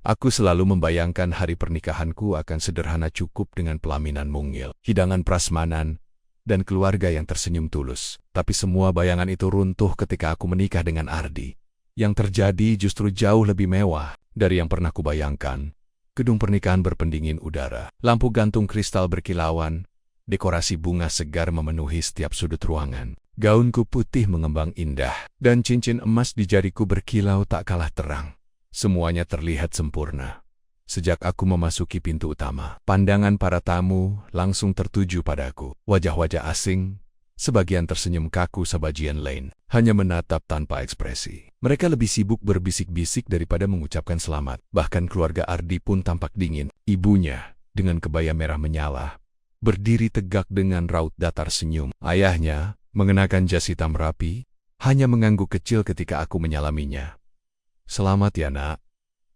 Aku selalu membayangkan hari pernikahanku akan sederhana cukup dengan pelaminan mungil, hidangan prasmanan, dan keluarga yang tersenyum tulus. Tapi semua bayangan itu runtuh ketika aku menikah dengan Ardi. Yang terjadi justru jauh lebih mewah dari yang pernah kubayangkan. Gedung pernikahan berpendingin udara, lampu gantung kristal berkilauan, dekorasi bunga segar memenuhi setiap sudut ruangan. Gaunku putih mengembang indah, dan cincin emas di jariku berkilau tak kalah terang. Semuanya terlihat sempurna. Sejak aku memasuki pintu utama, pandangan para tamu langsung tertuju padaku. Wajah-wajah asing, sebagian tersenyum kaku, sebagian lain hanya menatap tanpa ekspresi. Mereka lebih sibuk berbisik-bisik daripada mengucapkan selamat. Bahkan keluarga Ardi pun tampak dingin. Ibunya, dengan kebaya merah menyala, berdiri tegak dengan raut datar senyum. Ayahnya, mengenakan jas hitam rapi, hanya mengangguk kecil ketika aku menyalaminya. "Selamat ya nak,"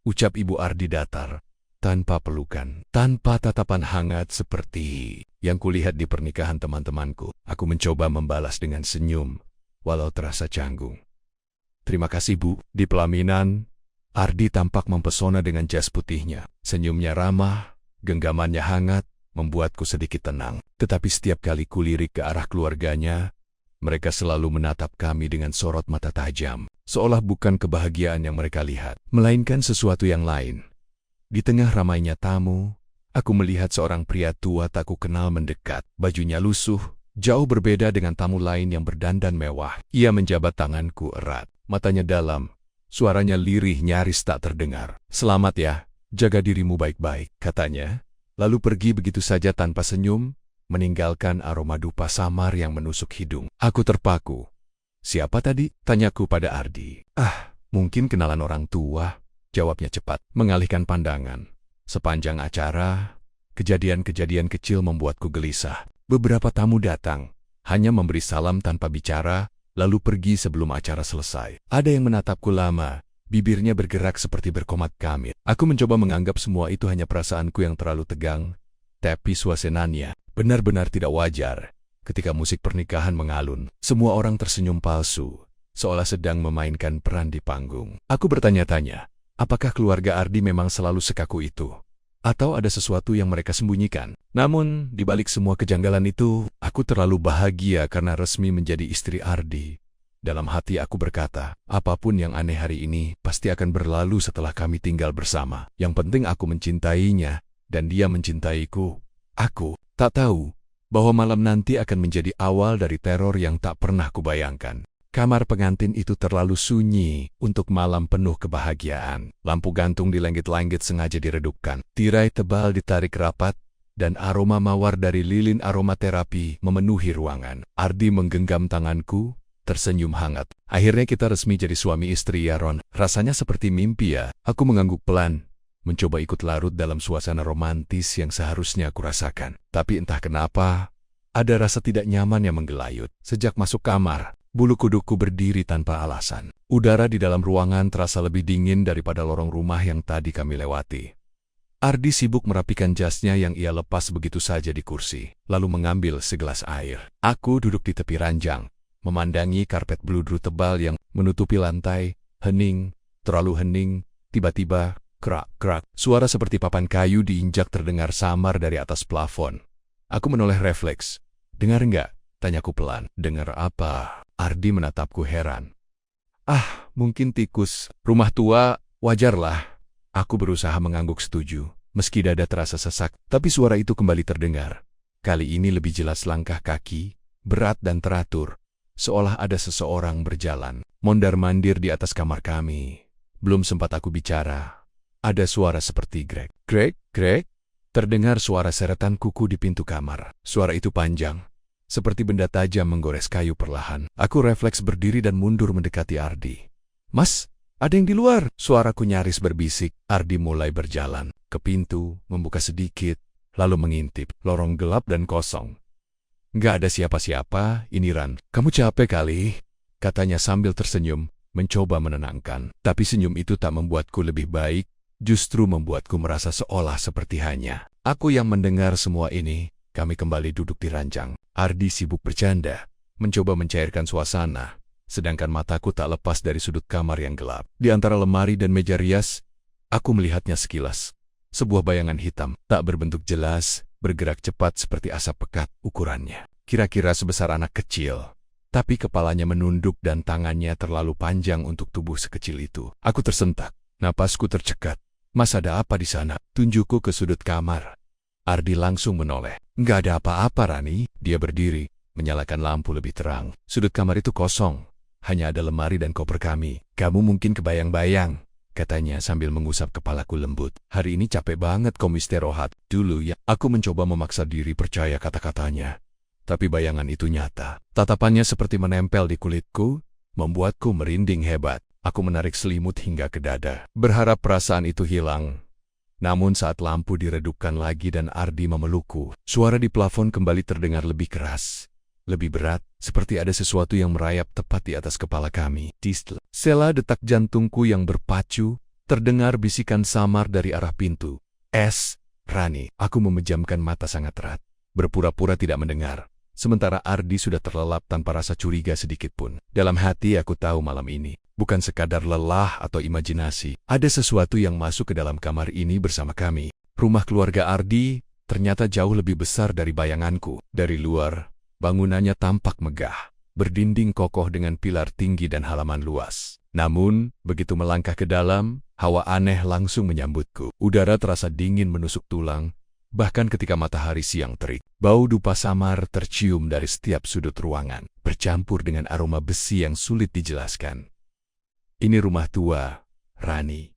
ucap Ibu Ardi datar, tanpa pelukan, tanpa tatapan hangat seperti yang kulihat di pernikahan teman-temanku. Aku mencoba membalas dengan senyum, walau terasa canggung. "Terima kasih Bu." Di pelaminan, Ardi tampak mempesona dengan jas putihnya. Senyumnya ramah, genggamannya hangat, membuatku sedikit tenang. Tetapi setiap kali kulirik ke arah keluarganya, mereka selalu menatap kami dengan sorot mata tajam, seolah bukan kebahagiaan yang mereka lihat, melainkan sesuatu yang lain. Di tengah ramainya tamu, aku melihat seorang pria tua tak kukenal mendekat. Bajunya lusuh, jauh berbeda dengan tamu lain yang berdandan mewah. Ia menjabat tanganku erat, matanya dalam, suaranya lirih nyaris tak terdengar. "Selamat ya, jaga dirimu baik-baik," katanya, lalu pergi begitu saja tanpa senyum, meninggalkan aroma dupa samar yang menusuk hidung. Aku terpaku. "Siapa tadi?" tanyaku pada Ardi. Mungkin kenalan orang tua," jawabnya cepat, mengalihkan pandangan. Sepanjang acara, kejadian-kejadian kecil membuatku gelisah. Beberapa tamu datang, hanya memberi salam tanpa bicara, lalu pergi sebelum acara selesai. Ada yang menatapku lama, bibirnya bergerak seperti berkomat kamit. Aku mencoba menganggap semua itu hanya perasaanku yang terlalu tegang, tapi suasananya benar-benar tidak wajar. Ketika musik pernikahan mengalun, semua orang tersenyum palsu, seolah sedang memainkan peran di panggung. Aku bertanya-tanya, apakah keluarga Ardi memang selalu sekaku itu? Atau ada sesuatu yang mereka sembunyikan? Namun, di balik semua kejanggalan itu, aku terlalu bahagia karena resmi menjadi istri Ardi. Dalam hati aku berkata, apapun yang aneh hari ini pasti akan berlalu setelah kami tinggal bersama. Yang penting aku mencintainya, dan dia mencintaiku. Aku tak tahu bahwa malam nanti akan menjadi awal dari teror yang tak pernah kubayangkan. Kamar pengantin itu terlalu sunyi untuk malam penuh kebahagiaan. Lampu gantung di langit-langit sengaja diredupkan. Tirai tebal ditarik rapat, dan aroma mawar dari lilin aromaterapi memenuhi ruangan. Ardi menggenggam tanganku, tersenyum hangat. "Akhirnya kita resmi jadi suami istri ya Ron. Rasanya seperti mimpi ya." Aku mengangguk pelan, mencoba ikut larut dalam suasana romantis yang seharusnya aku rasakan. Tapi entah kenapa, ada rasa tidak nyaman yang menggelayut. Sejak masuk kamar, bulu kudukku berdiri tanpa alasan. Udara di dalam ruangan terasa lebih dingin daripada lorong rumah yang tadi kami lewati. Ardi sibuk merapikan jasnya yang ia lepas begitu saja di kursi, lalu mengambil segelas air. Aku duduk di tepi ranjang, memandangi karpet bludru tebal yang menutupi lantai. Hening, terlalu hening. Tiba-tiba, krak-krak, suara seperti papan kayu diinjak terdengar samar dari atas plafon. Aku menoleh refleks. "Dengar enggak?" tanyaku pelan. "Dengar apa?" Ardi menatapku heran. Mungkin tikus. Rumah tua, wajarlah." Aku berusaha mengangguk setuju, meski dada terasa sesak, tapi suara itu kembali terdengar. Kali ini lebih jelas langkah kaki, berat dan teratur, seolah ada seseorang berjalan, mondar-mandir di atas kamar kami. Belum sempat aku bicara, ada suara seperti grek. Grek, grek. Terdengar suara seretan kuku di pintu kamar. Suara itu panjang, seperti benda tajam menggores kayu perlahan. Aku refleks berdiri dan mundur mendekati Ardi. "Mas, ada yang di luar!" Suaraku nyaris berbisik. Ardi mulai berjalan ke pintu, membuka sedikit, lalu mengintip. Lorong gelap dan kosong. "Nggak ada siapa-siapa, ini Ran. Kamu capek kali?" katanya sambil tersenyum, mencoba menenangkan. Tapi senyum itu tak membuatku lebih baik, justru membuatku merasa seolah seperti hanya aku yang mendengar semua ini. Kami kembali duduk di ranjang. Ardi sibuk bercanda, mencoba mencairkan suasana, sedangkan mataku tak lepas dari sudut kamar yang gelap. Di antara lemari dan meja rias, Aku melihatnya sekilas. Sebuah bayangan hitam, tak berbentuk jelas, bergerak cepat seperti asap pekat ukurannya. Kira-kira sebesar anak kecil. Tapi kepalanya menunduk dan tangannya terlalu panjang untuk tubuh sekecil itu. Aku tersentak. Napasku tercekat. Mas, ada apa di sana? Tunjukku ke sudut kamar. Ardi langsung menoleh. Nggak ada apa-apa, Rani. Dia berdiri, menyalakan lampu lebih terang. Sudut kamar itu kosong. Hanya ada lemari dan koper kami. Kamu mungkin kebayang-bayang, katanya sambil mengusap kepalaku lembut. Hari ini capek banget kamu istirahat. Dulu ya, aku mencoba memaksa diri percaya kata-katanya. Tapi bayangan itu nyata. Tatapannya seperti menempel di kulitku, membuatku merinding hebat. Aku menarik selimut hingga ke dada, berharap perasaan itu hilang. Namun saat lampu diredupkan lagi dan Ardi memelukku, suara di plafon kembali terdengar lebih keras. Lebih berat, seperti ada sesuatu yang merayap tepat di atas kepala kami. Di sela detak jantungku yang berpacu, terdengar bisikan samar dari arah pintu. Rani. Aku memejamkan mata sangat erat, berpura-pura tidak mendengar. Sementara Ardi sudah terlelap tanpa rasa curiga sedikitpun. Dalam hati aku tahu malam ini, bukan sekadar lelah atau imajinasi. Ada sesuatu yang masuk ke dalam kamar ini bersama kami. Rumah keluarga Ardi ternyata jauh lebih besar dari bayanganku. Dari luar, bangunannya tampak megah, berdinding kokoh dengan pilar tinggi dan halaman luas. Namun, begitu melangkah ke dalam, hawa aneh langsung menyambutku. Udara terasa dingin menusuk tulang, bahkan ketika matahari siang terik. Bau dupa samar tercium dari setiap sudut ruangan, bercampur dengan aroma besi yang sulit dijelaskan. Ini rumah tua, Rani.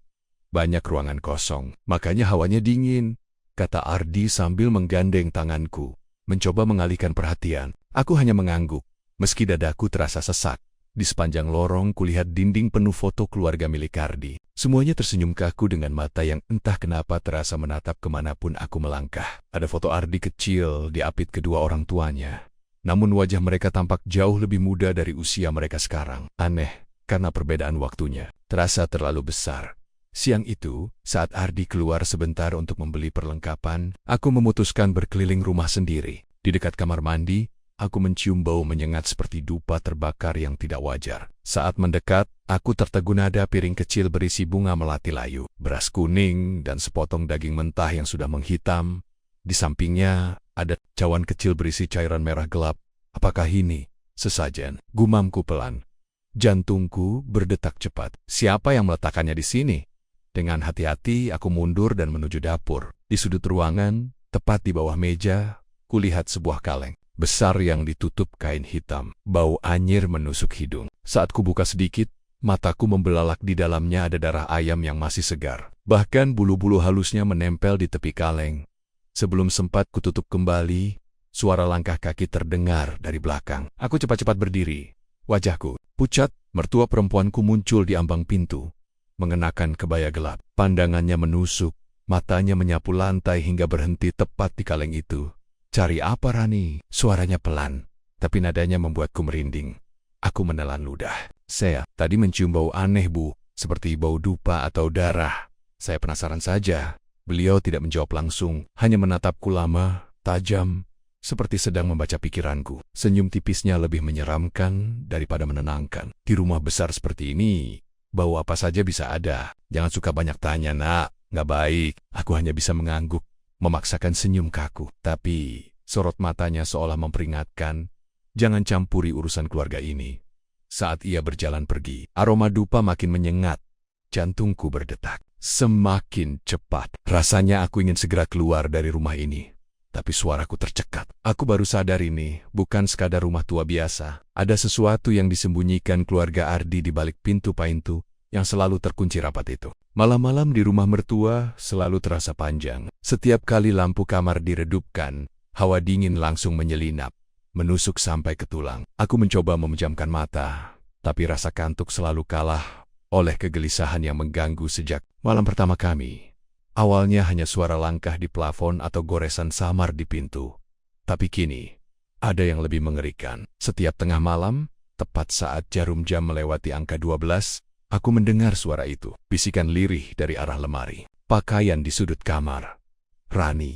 Banyak ruangan kosong, makanya hawanya dingin, kata Ardi sambil menggandeng tanganku. Mencoba mengalihkan perhatian, aku hanya mengangguk. Meski dadaku terasa sesak, di sepanjang lorong kulihat dinding penuh foto keluarga milik Ardi. Semuanya tersenyum kaku dengan mata yang entah kenapa terasa menatap kemanapun aku melangkah. Ada foto Ardi kecil diapit kedua orang tuanya. Namun wajah mereka tampak jauh lebih muda dari usia mereka sekarang. Aneh, karena perbedaan waktunya terasa terlalu besar. Siang itu, saat Ardi keluar sebentar untuk membeli perlengkapan, aku memutuskan berkeliling rumah sendiri. Di dekat kamar mandi, aku mencium bau menyengat seperti dupa terbakar yang tidak wajar. Saat mendekat, aku tertegun ada piring kecil berisi bunga melati layu, beras kuning, dan sepotong daging mentah yang sudah menghitam. Di sampingnya, ada cawan kecil berisi cairan merah gelap. Apakah ini sesajen? Gumamku pelan. Jantungku berdetak cepat. Siapa yang meletakkannya di sini? Dengan hati-hati, aku mundur dan menuju dapur. Di sudut ruangan, tepat di bawah meja, kulihat sebuah kaleng besar yang ditutup kain hitam. Bau anyir menusuk hidung. Saat kubuka sedikit, mataku membelalak. Di dalamnya ada darah ayam yang masih segar. Bahkan bulu-bulu halusnya menempel di tepi kaleng. Sebelum sempat kututup kembali, suara langkah kaki terdengar dari belakang. Aku cepat-cepat berdiri. Wajahku pucat, mertua perempuanku muncul di ambang pintu, mengenakan kebaya gelap. Pandangannya menusuk, matanya menyapu lantai hingga berhenti tepat di kaleng itu. Cari apa, Rani? Suaranya pelan, tapi nadanya membuatku merinding. Aku menelan ludah. Saya tadi mencium bau aneh, Bu, seperti bau dupa atau darah. Saya penasaran saja. Beliau tidak menjawab langsung, hanya menatapku lama, tajam, seperti sedang membaca pikiranku. Senyum tipisnya lebih menyeramkan daripada menenangkan. Di rumah besar seperti ini, bau apa saja bisa ada. Jangan suka banyak tanya, Nak. Nggak baik. Aku hanya bisa mengangguk, memaksakan senyum kaku. Tapi sorot matanya seolah memperingatkan, jangan campuri urusan keluarga ini. Saat ia berjalan pergi, aroma dupa makin menyengat. Jantungku berdetak semakin cepat. Rasanya aku ingin segera keluar dari rumah ini. Tapi suaraku tercekat. Aku baru sadar ini bukan sekadar rumah tua biasa. Ada sesuatu yang disembunyikan keluarga Ardi di balik pintu-pintu yang selalu terkunci rapat itu. Malam-malam di rumah mertua selalu terasa panjang. Setiap kali lampu kamar diredupkan, hawa dingin langsung menyelinap, menusuk sampai ke tulang. Aku mencoba memejamkan mata, tapi rasa kantuk selalu kalah oleh kegelisahan yang mengganggu sejak malam pertama kami. Awalnya hanya suara langkah di plafon atau goresan samar di pintu. Tapi kini, ada yang lebih mengerikan. Setiap tengah malam, tepat saat jarum jam melewati angka 12, aku mendengar suara itu. Bisikan lirih dari arah lemari. Pakaian di sudut kamar. Rani.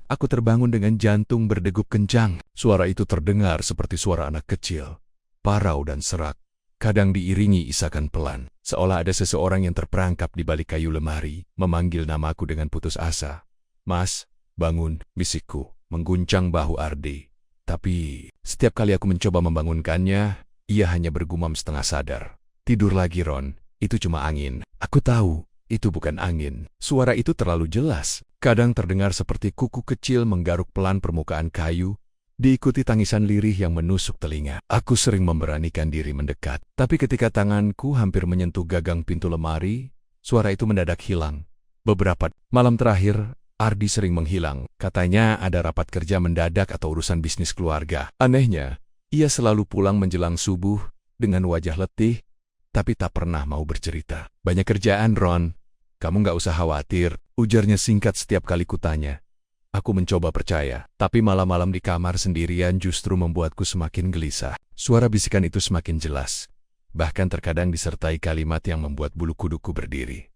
Aku terbangun dengan jantung berdegup kencang. Suara itu terdengar seperti suara anak kecil. Parau dan serak. kadang diiringi isakan pelan, seolah ada seseorang yang terperangkap di balik kayu lemari, memanggil namaku dengan putus asa. "Mas, bangun," bisikku, mengguncang bahu Ardi. Tapi, setiap kali aku mencoba membangunkannya, ia hanya bergumam setengah sadar. "Tidur lagi, Ron, itu cuma angin." Aku tahu, itu bukan angin. Suara itu terlalu jelas. Kadang terdengar seperti kuku kecil menggaruk pelan permukaan kayu, diikuti tangisan lirih yang menusuk telinga. Aku sering memberanikan diri mendekat, tapi ketika tanganku hampir menyentuh gagang pintu lemari, suara itu mendadak hilang. Beberapa malam terakhir, Ardi sering menghilang. Katanya ada rapat kerja mendadak atau urusan bisnis keluarga. Anehnya, ia selalu pulang menjelang subuh dengan wajah letih, tapi tak pernah mau bercerita. "Banyak kerjaan, Ron. Kamu nggak usah khawatir," ujarnya singkat setiap kali kutanya. Aku mencoba percaya, tapi malam-malam di kamar sendirian justru membuatku semakin gelisah. Suara bisikan itu semakin jelas, bahkan terkadang disertai kalimat yang membuat bulu kuduku berdiri.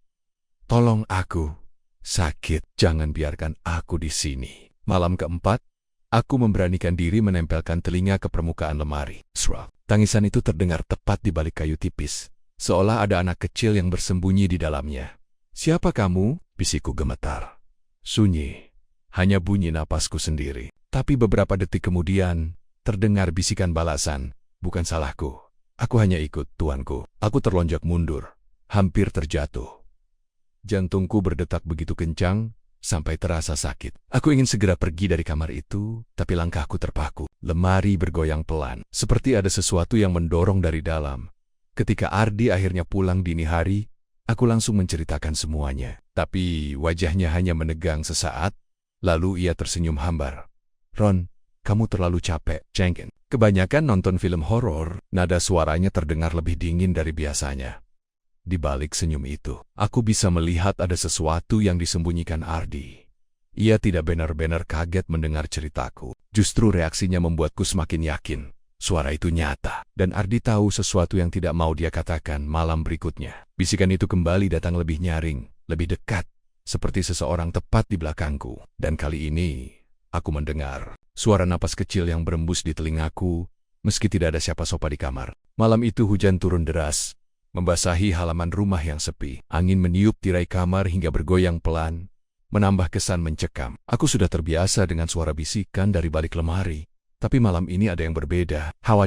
"Tolong aku, sakit, jangan biarkan aku di sini." Malam keempat, aku memberanikan diri menempelkan telinga ke permukaan lemari. Srap. Tangisan itu terdengar tepat di balik kayu tipis, seolah ada anak kecil yang bersembunyi di dalamnya. "Siapa kamu?" bisikku gemetar. Sunyi. Hanya bunyi napasku sendiri. Tapi beberapa detik kemudian, terdengar bisikan balasan, "Bukan salahku. Aku hanya ikut, tuanku." Aku terlonjak mundur, hampir terjatuh. Jantungku berdetak begitu kencang, sampai terasa sakit. Aku ingin segera pergi dari kamar itu, tapi langkahku terpaku. Lemari bergoyang pelan, seperti ada sesuatu yang mendorong dari dalam. Ketika Ardi akhirnya pulang dini hari, aku langsung menceritakan semuanya. Tapi wajahnya hanya menegang sesaat, lalu ia tersenyum hambar. "Ron, kamu terlalu capek, Jenkins. Kebanyakan nonton film horor." Nada suaranya terdengar lebih dingin dari biasanya. Di balik senyum itu, aku bisa melihat ada sesuatu yang disembunyikan Ardi. Ia tidak benar-benar kaget mendengar ceritaku. Justru reaksinya membuatku semakin yakin. Suara itu nyata, dan Ardi tahu sesuatu yang tidak mau dia katakan malam berikutnya. Bisikan itu kembali datang lebih nyaring, lebih dekat, seperti seseorang tepat di belakangku. Dan kali ini, aku mendengar suara napas kecil yang berembus di telingaku, meski tidak ada siapa-siapa di kamar. Malam itu hujan turun deras, membasahi halaman rumah yang sepi. Angin meniup tirai kamar hingga bergoyang pelan, menambah kesan mencekam. Aku sudah terbiasa dengan suara bisikan dari balik lemari, tapi malam ini ada yang berbeda. Hawa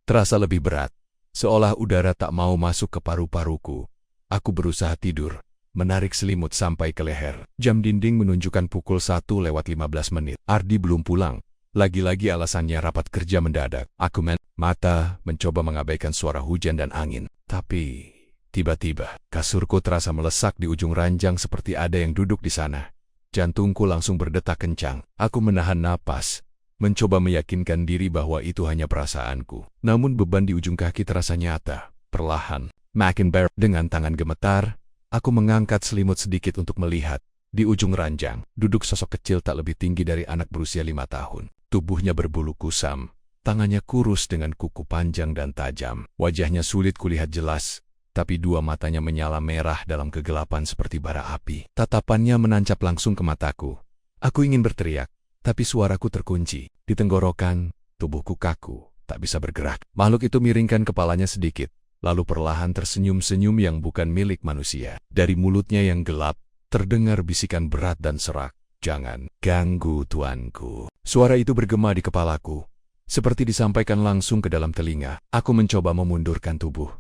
terasa lebih berat, seolah udara tak mau masuk ke paru-paruku. Aku berusaha tidur, menarik selimut sampai ke leher. Jam dinding menunjukkan pukul 1:15. Ardi belum pulang. Lagi-lagi alasannya rapat kerja mendadak. Aku mata mencoba mengabaikan suara hujan dan angin. Tapi, tiba-tiba, kasurku terasa melesak di ujung ranjang seperti ada yang duduk di sana. Jantungku langsung berdetak kencang. Aku menahan napas, mencoba meyakinkan diri bahwa itu hanya perasaanku. Namun beban di ujung kaki terasa nyata. Perlahan, makin berat. Dengan tangan gemetar, aku mengangkat selimut sedikit untuk melihat. Di ujung ranjang, duduk sosok kecil tak lebih tinggi dari anak berusia 5 tahun. Tubuhnya berbulu kusam, tangannya kurus dengan kuku panjang dan tajam. Wajahnya sulit kulihat jelas, tapi dua matanya menyala merah dalam kegelapan seperti bara api. Tatapannya menancap langsung ke mataku. Aku ingin berteriak, tapi suaraku terkunci. Di tenggorokan, tubuhku kaku, tak bisa bergerak. Makhluk itu miringkan kepalanya sedikit, lalu perlahan tersenyum-senyum yang bukan milik manusia. Dari mulutnya yang gelap, terdengar bisikan berat dan serak. "Jangan ganggu tuanku." Suara itu bergema di kepalaku, seperti disampaikan langsung ke dalam telinga. Aku mencoba memundurkan tubuh,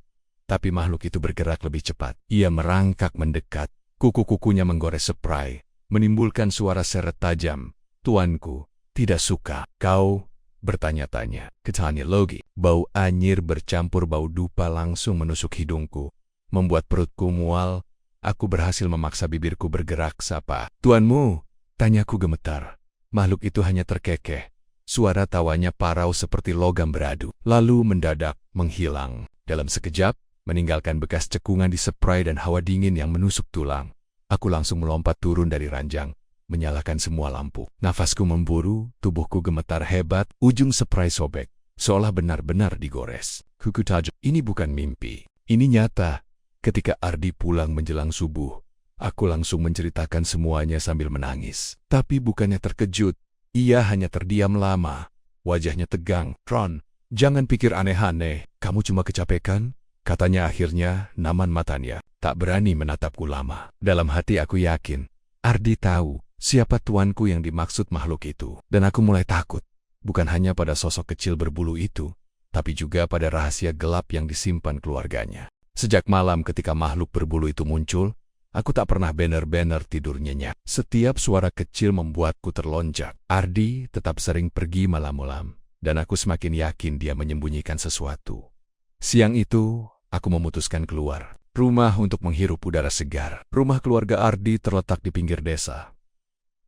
tapi makhluk itu bergerak lebih cepat. Ia merangkak mendekat, kuku-kukunya menggores spray, menimbulkan suara seret tajam. "Tuanku, tidak suka." "Kau?" bertanya-tanya. Ketanya logi. Bau anyir bercampur bau dupa langsung menusuk hidungku, membuat perutku mual. Aku berhasil memaksa bibirku bergerak. "Sapa?" "Tuanmu?" tanyaku gemetar. Makhluk itu hanya terkekeh. Suara tawanya parau seperti logam beradu, lalu mendadak menghilang. Dalam sekejap, meninggalkan bekas cekungan di spray dan hawa dingin yang menusuk tulang. Aku langsung melompat turun dari ranjang, menyalakan semua lampu. Nafasku memburu, tubuhku gemetar hebat, ujung spray sobek, seolah benar-benar digores. Kuku tajam. Ini bukan mimpi, ini nyata. Ketika Ardi pulang menjelang subuh, aku langsung menceritakan semuanya sambil menangis. Tapi bukannya terkejut, ia hanya terdiam lama. Wajahnya tegang. "Ron, jangan pikir aneh-aneh. Kamu cuma kecapekan. katanya akhirnya naman matanya, tak berani menatapku lama. Dalam hati aku yakin, Ardi tahu siapa tuanku yang dimaksud makhluk itu. Dan aku mulai takut, bukan hanya pada sosok kecil berbulu itu, tapi juga pada rahasia gelap yang disimpan keluarganya. Sejak malam ketika makhluk berbulu itu muncul, aku tak pernah benar-benar tidur nyenyak. Setiap suara kecil membuatku terlonjak. Ardi tetap sering pergi malam-malam, dan aku semakin yakin dia menyembunyikan sesuatu. Siang itu, aku memutuskan keluar rumah untuk menghirup udara segar. Rumah keluarga Ardi terletak di pinggir desa,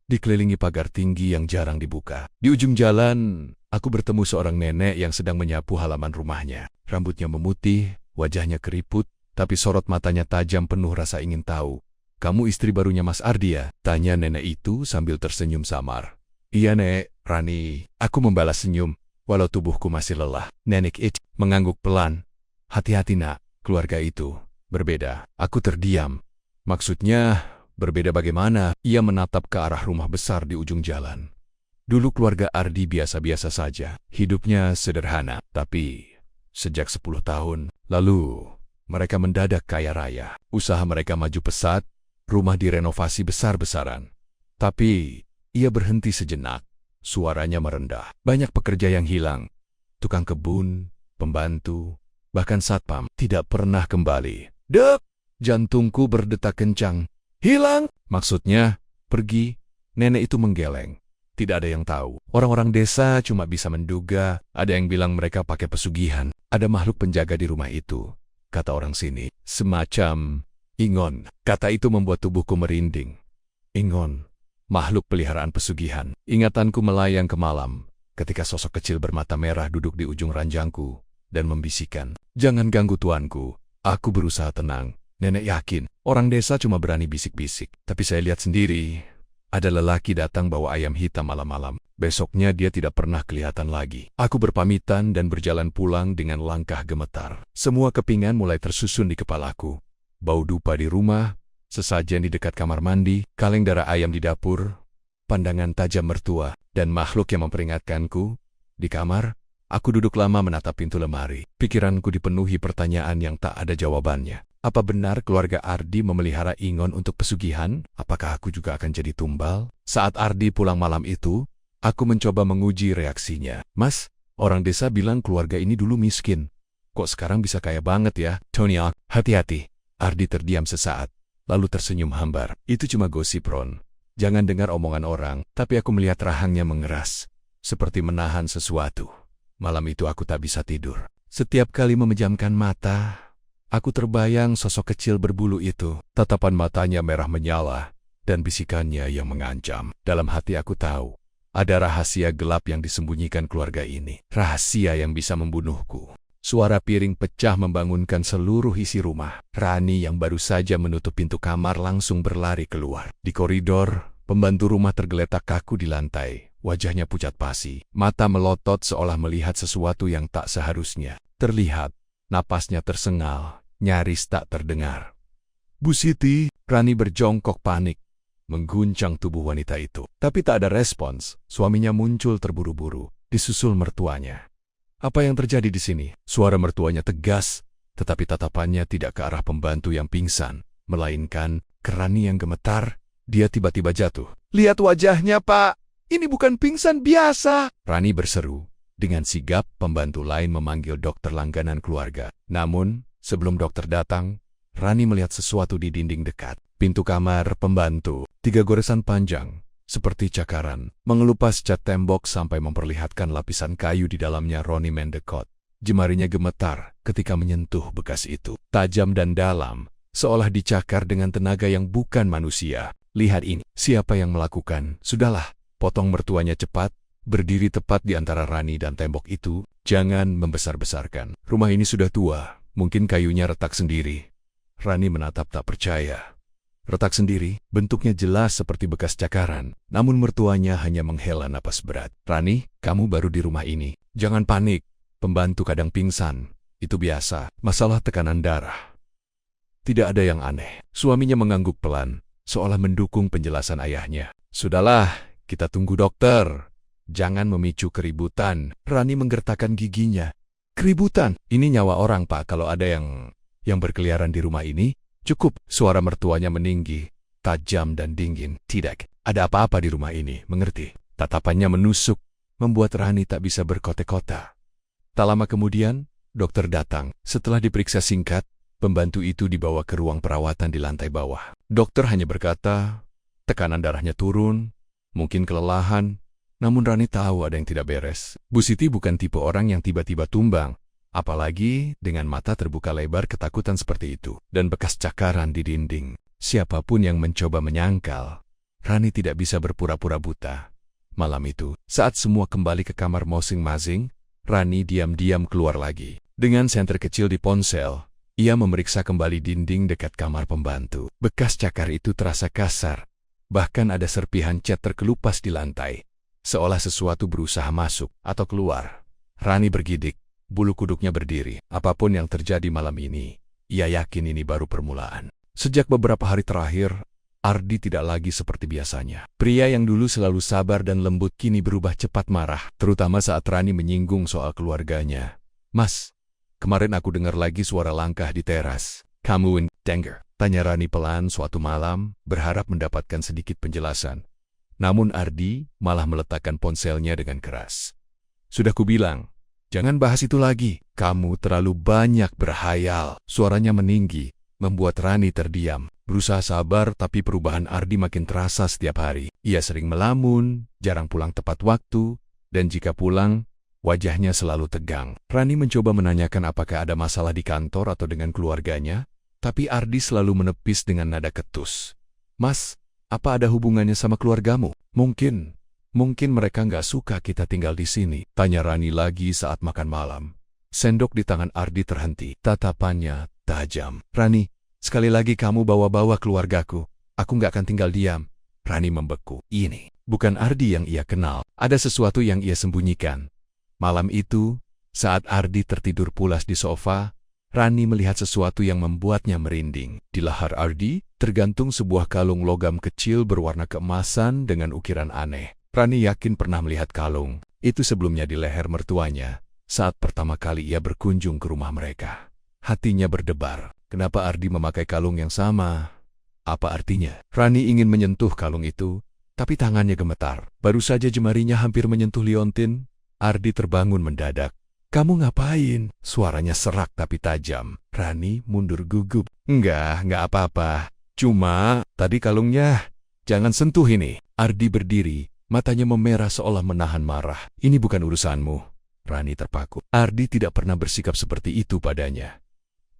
dikelilingi pagar tinggi yang jarang dibuka. Di ujung jalan, aku bertemu seorang nenek yang sedang menyapu halaman rumahnya. Rambutnya memutih, wajahnya keriput, tapi sorot matanya tajam penuh rasa ingin tahu. "Kamu istri barunya Mas Ardi ya?" tanya nenek itu sambil tersenyum samar. "Iya, Nek, Rani." Aku membalas senyum, walau tubuhku masih lelah. Nenek itu mengangguk pelan. "Hati-hati, Nak, keluarga itu berbeda." Aku terdiam. "Maksudnya, berbeda bagaimana?" Ia menatap ke arah rumah besar di ujung jalan. Dulu keluarga Ardi biasa-biasa saja. Hidupnya sederhana. Tapi sejak 10 tahun lalu, mereka mendadak kaya raya. Usaha mereka maju pesat, rumah direnovasi besar-besaran. Tapi ia berhenti sejenak. Suaranya merendah. Banyak pekerja yang hilang. Tukang kebun, pembantu, bahkan satpam tidak pernah kembali. Dek! Jantungku berdetak kencang. "Hilang?" "Maksudnya, pergi." Nenek itu menggeleng. Tidak ada yang tahu. Orang-orang desa cuma bisa menduga. Ada yang bilang mereka pakai pesugihan. Ada makhluk penjaga di rumah itu, kata orang sini. Semacam Ingon. Kata itu membuat tubuhku merinding. Ingon, makhluk peliharaan pesugihan. Ingatanku melayang ke malam, ketika sosok kecil bermata merah duduk di ujung ranjangku dan membisikkan, "Jangan ganggu tuanku." Aku berusaha tenang. Nenek yakin, orang desa cuma berani bisik-bisik. Tapi saya lihat sendiri, ada lelaki datang bawa ayam hitam malam-malam. Besoknya dia tidak pernah kelihatan lagi. Aku berpamitan dan berjalan pulang dengan langkah gemetar. Semua kepingan mulai tersusun di kepalaku. Bau dupa di rumah, sesajen di dekat kamar mandi, kaleng darah ayam di dapur, pandangan tajam mertua, dan makhluk yang memperingatkanku. Di kamar, aku duduk lama menatap pintu lemari. Pikiranku dipenuhi pertanyaan yang tak ada jawabannya. Apa benar keluarga Ardi memelihara Ingon untuk pesugihan? Apakah aku juga akan jadi tumbal? Saat Ardi pulang malam itu, aku mencoba menguji reaksinya. "Mas, orang desa bilang keluarga ini dulu miskin. Kok sekarang bisa kaya banget ya?" "Tony, hati-hati." Ardi terdiam sesaat, lalu tersenyum hambar. "Itu cuma gosip, Ron. Jangan dengar omongan orang." Tapi aku melihat rahangnya mengeras, seperti menahan sesuatu. Malam itu aku tak bisa tidur. Setiap kali memejamkan mata, aku terbayang sosok kecil berbulu itu. Tatapan matanya merah menyala, dan bisikannya yang mengancam. Dalam hati aku tahu, ada rahasia gelap yang disembunyikan keluarga ini. Rahasia yang bisa membunuhku. Suara piring pecah membangunkan seluruh isi rumah. Rani yang baru saja menutup pintu kamar langsung berlari keluar. Di koridor, pembantu rumah tergeletak kaku di lantai. Wajahnya pucat pasi. Mata melotot seolah melihat sesuatu yang tak seharusnya terlihat. Napasnya tersengal, nyaris tak terdengar. "Bu Siti!" Rani berjongkok panik, mengguncang tubuh wanita itu. Tapi tak ada respons. Suaminya muncul terburu-buru, disusul mertuanya. "Apa yang terjadi di sini?" Suara mertuanya tegas, tetapi tatapannya tidak ke arah pembantu yang pingsan, melainkan ke Rani yang gemetar. Dia tiba-tiba jatuh. "Lihat wajahnya, Pak! Ini bukan pingsan biasa!" Rani berseru. Dengan sigap, pembantu lain memanggil dokter langganan keluarga. Namun, sebelum dokter datang, Rani melihat sesuatu di dinding dekat. Pintu kamar pembantu, 3 goresan panjang, seperti cakaran, mengelupas cat tembok sampai memperlihatkan lapisan kayu di dalamnya. Roni mendekot. Jemarinya gemetar ketika menyentuh bekas itu. Tajam dan dalam, seolah dicakar dengan tenaga yang bukan manusia. "Lihat ini." "Siapa yang melakukan?" "Sudahlah," potong mertuanya cepat, berdiri tepat di antara Rani dan tembok itu. "Jangan membesar-besarkan. Rumah ini sudah tua, mungkin kayunya retak sendiri." Rani menatap tak percaya. Retak sendiri, bentuknya jelas seperti bekas cakaran. Namun mertuanya hanya menghela napas berat. "Rani, kamu baru di rumah ini. Jangan panik. Pembantu kadang pingsan. Itu biasa, masalah tekanan darah." Tidak ada yang aneh. Suaminya mengangguk pelan, seolah mendukung penjelasan ayahnya. "Sudahlah, kita tunggu dokter. Jangan memicu keributan." Rani menggertakkan giginya. Keributan. Ini nyawa orang, Pak. Kalau ada yang berkeliaran di rumah ini, cukup. Suara mertuanya meninggi, tajam dan dingin. Tidak, ada apa-apa di rumah ini, mengerti? Tatapannya menusuk, membuat Rani tak bisa berkote-kota. Tak lama kemudian, dokter datang. Setelah diperiksa singkat, pembantu itu dibawa ke ruang perawatan di lantai bawah. Dokter hanya berkata, tekanan darahnya turun, mungkin kelelahan, namun Rani tahu ada yang tidak beres. Bu Siti bukan tipe orang yang tiba-tiba tumbang, apalagi dengan mata terbuka lebar ketakutan seperti itu, dan bekas cakaran di dinding. Siapapun yang mencoba menyangkal, Rani tidak bisa berpura-pura buta. Malam itu, saat semua kembali ke kamar masing-masing, Rani diam-diam keluar lagi. Dengan senter kecil di ponsel, ia memeriksa kembali dinding dekat kamar pembantu. Bekas cakar itu terasa kasar. Bahkan ada serpihan cat terkelupas di lantai, seolah sesuatu berusaha masuk atau keluar. Rani bergidik, bulu kuduknya berdiri. Apapun yang terjadi malam ini, ia yakin ini baru permulaan. Sejak beberapa hari terakhir, Ardi tidak lagi seperti biasanya. Pria yang dulu selalu sabar dan lembut kini berubah cepat marah, terutama saat Rani menyinggung soal keluarganya. Mas, kemarin aku dengar lagi suara langkah di teras. Kamu denger? Tanya Rani pelan suatu malam, berharap mendapatkan sedikit penjelasan. Namun Ardi malah meletakkan ponselnya dengan keras. Sudah kubilang, jangan bahas itu lagi. Kamu terlalu banyak berhayal. Suaranya meninggi, membuat Rani terdiam. Berusaha sabar, tapi perubahan Ardi makin terasa setiap hari. Ia sering melamun, jarang pulang tepat waktu, dan jika pulang, wajahnya selalu tegang. Rani mencoba menanyakan apakah ada masalah di kantor atau dengan keluarganya, tapi Ardi selalu menepis dengan nada ketus. Mas, apa ada hubungannya sama keluargamu? Mungkin mereka nggak suka kita tinggal di sini. Tanya Rani lagi saat makan malam. Sendok di tangan Ardi terhenti. Tatapannya tajam. Rani, sekali lagi kamu bawa-bawa keluargaku. Aku nggak akan tinggal diam. Rani membeku. Ini bukan Ardi yang ia kenal. Ada sesuatu yang ia sembunyikan. Malam itu, saat Ardi tertidur pulas di sofa, Rani melihat sesuatu yang membuatnya merinding. Di lahar Ardi, tergantung sebuah kalung logam kecil berwarna keemasan dengan ukiran aneh. Rani yakin pernah melihat kalung itu sebelumnya di leher mertuanya saat pertama kali ia berkunjung ke rumah mereka. Hatinya berdebar. Kenapa Ardi memakai kalung yang sama? Apa artinya? Rani ingin menyentuh kalung itu, tapi tangannya gemetar. Baru saja jemarinya hampir menyentuh liontin, Ardi terbangun mendadak. Kamu ngapain? Suaranya serak tapi tajam. Rani mundur gugup. Enggak apa-apa. Cuma, tadi kalungnya, jangan sentuh ini. Ardi berdiri, matanya memerah seolah menahan marah. Ini bukan urusanmu. Rani terpaku. Ardi tidak pernah bersikap seperti itu padanya.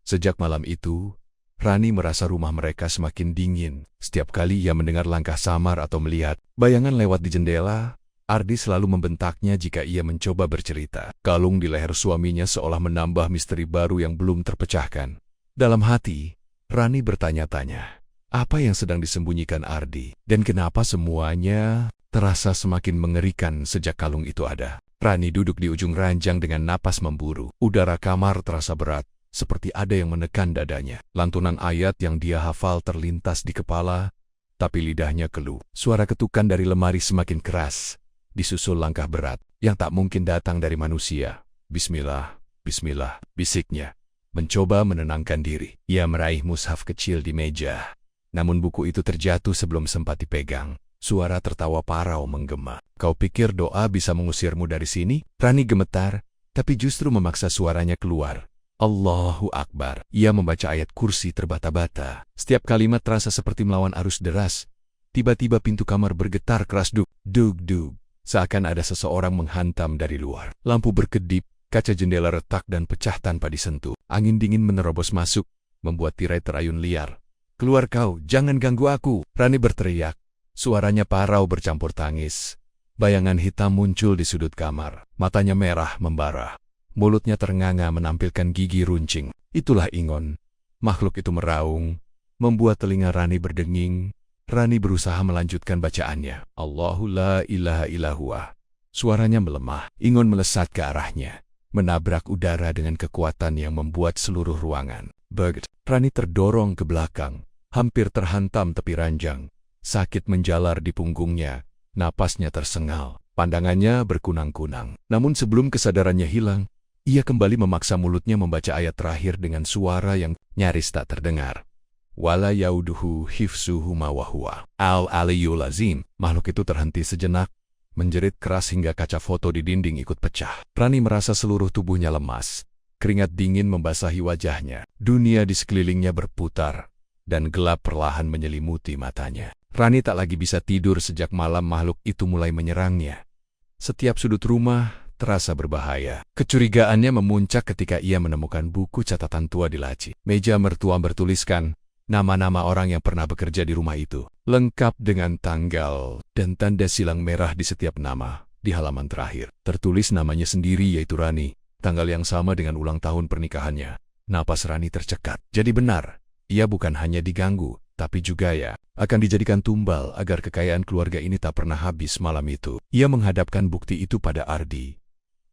Sejak malam itu, Rani merasa rumah mereka semakin dingin. Setiap kali ia mendengar langkah samar atau melihat bayangan lewat di jendela, Ardi selalu membentaknya jika ia mencoba bercerita. Kalung di leher suaminya seolah menambah misteri baru yang belum terpecahkan. Dalam hati, Rani bertanya-tanya, apa yang sedang disembunyikan Ardi? Dan kenapa semuanya terasa semakin mengerikan sejak kalung itu ada? Rani duduk di ujung ranjang dengan napas memburu. Udara kamar terasa berat, seperti ada yang menekan dadanya. Lantunan ayat yang dia hafal terlintas di kepala, tapi lidahnya keluh. Suara ketukan dari lemari semakin keras, disusul langkah berat yang tak mungkin datang dari manusia. Bismillah, bismillah, bisiknya. Mencoba menenangkan diri. Ia meraih mushaf kecil di meja. Namun buku itu terjatuh sebelum sempat dipegang. Suara tertawa parau menggema. Kau pikir doa bisa mengusirmu dari sini? Rani gemetar, tapi justru memaksa suaranya keluar. Allahu Akbar. Ia membaca ayat kursi terbata-bata. Setiap kalimat terasa seperti melawan arus deras. Tiba-tiba pintu kamar bergetar keras dug, dug, dug. Seakan ada seseorang menghantam dari luar. Lampu berkedip, kaca jendela retak dan pecah tanpa disentuh. Angin dingin menerobos masuk, membuat tirai terayun liar. Keluar kau, jangan ganggu aku. Rani berteriak. Suaranya parau bercampur tangis. Bayangan hitam muncul di sudut kamar. Matanya merah membara. Mulutnya ternganga menampilkan gigi runcing. Itulah Ingon. Makhluk itu meraung, membuat telinga Rani berdenging. Rani berusaha melanjutkan bacaannya. Allahu la ilaha illallah. Suaranya melemah. Ingon melesat ke arahnya, menabrak udara dengan kekuatan yang membuat seluruh ruangan bergetar. Rani terdorong ke belakang, hampir terhantam tepi ranjang. Sakit menjalar di punggungnya, napasnya tersengal. Pandangannya berkunang-kunang. Namun sebelum kesadarannya hilang, Ia kembali memaksa mulutnya membaca ayat terakhir dengan suara yang nyaris tak terdengar. Wala yauduhu hifsuhu mawahua. Al-aliyul azim. Makhluk itu terhenti sejenak, menjerit keras hingga kaca foto di dinding ikut pecah. Rani merasa seluruh tubuhnya lemas. Keringat dingin membasahi wajahnya. Dunia di sekelilingnya berputar, dan gelap perlahan menyelimuti matanya. Rani tak lagi bisa tidur sejak malam makhluk itu mulai menyerangnya. Setiap sudut rumah terasa berbahaya. Kecurigaannya memuncak ketika ia menemukan buku catatan tua di laci. Meja mertua bertuliskan nama-nama orang yang pernah bekerja di rumah itu, lengkap dengan tanggal dan tanda silang merah di setiap nama. Di halaman terakhir, tertulis namanya sendiri yaitu Rani, tanggal yang sama dengan ulang tahun pernikahannya. Napas Rani tercekat. Jadi benar, ia bukan hanya diganggu, tapi juga akan dijadikan tumbal agar kekayaan keluarga ini tak pernah habis malam itu. Ia menghadapkan bukti itu pada Ardi.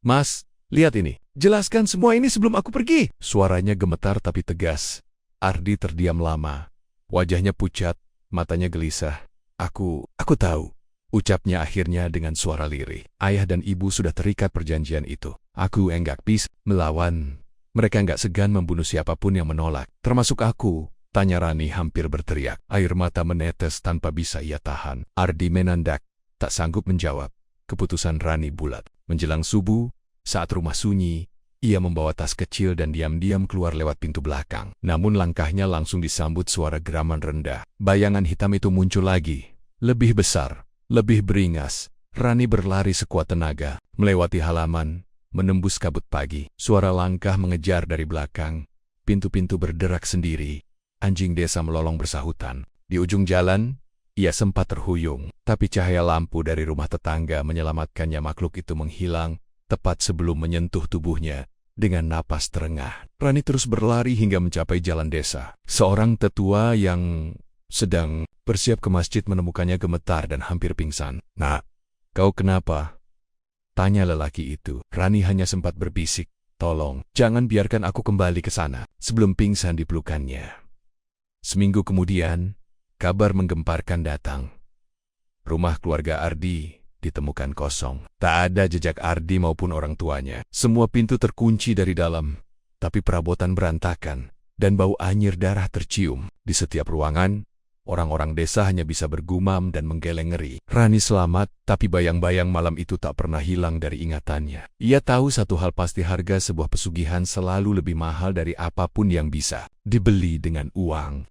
Mas, lihat ini. Jelaskan semua ini sebelum aku pergi. Suaranya gemetar tapi tegas. Ardi terdiam lama. Wajahnya pucat, matanya gelisah. Aku tahu. Ucapnya akhirnya dengan suara lirih. Ayah dan ibu sudah terikat perjanjian itu. Aku enggak bisa melawan. Mereka enggak segan membunuh siapapun yang menolak. Termasuk aku. Tanya Rani hampir berteriak. Air mata menetes tanpa bisa ia tahan. Ardi menandak. Tak sanggup menjawab. Keputusan Rani bulat. Menjelang subuh, saat rumah sunyi, ia membawa tas kecil dan diam-diam keluar lewat pintu belakang. Namun langkahnya langsung disambut suara geraman rendah. Bayangan hitam itu muncul lagi. Lebih besar, lebih beringas. Rani berlari sekuat tenaga, melewati halaman, menembus kabut pagi. Suara langkah mengejar dari belakang. Pintu-pintu berderak sendiri. Anjing desa melolong bersahutan. Di ujung jalan, ia sempat terhuyung, tapi cahaya lampu dari rumah tetangga menyelamatkannya. Makhluk itu menghilang, tepat sebelum menyentuh tubuhnya. Dengan napas terengah, Rani terus berlari hingga mencapai jalan desa. Seorang tetua yang sedang bersiap ke masjid menemukannya gemetar dan hampir pingsan. "Nak, kau kenapa?" tanya lelaki itu. Rani hanya sempat berbisik, "Tolong, jangan biarkan aku kembali ke sana," sebelum pingsan di pelukannya. Seminggu kemudian, kabar menggemparkan datang. Rumah keluarga Ardi ditemukan kosong. Tak ada jejak Ardi maupun orang tuanya. Semua pintu terkunci dari dalam, tapi perabotan berantakan, dan bau anyir darah tercium. Di setiap ruangan, orang-orang desa hanya bisa bergumam dan menggeleng ngeri. Rani selamat, tapi bayang-bayang malam itu tak pernah hilang dari ingatannya. Ia tahu satu hal pasti, harga sebuah pesugihan selalu lebih mahal dari apapun yang bisa dibeli dengan uang.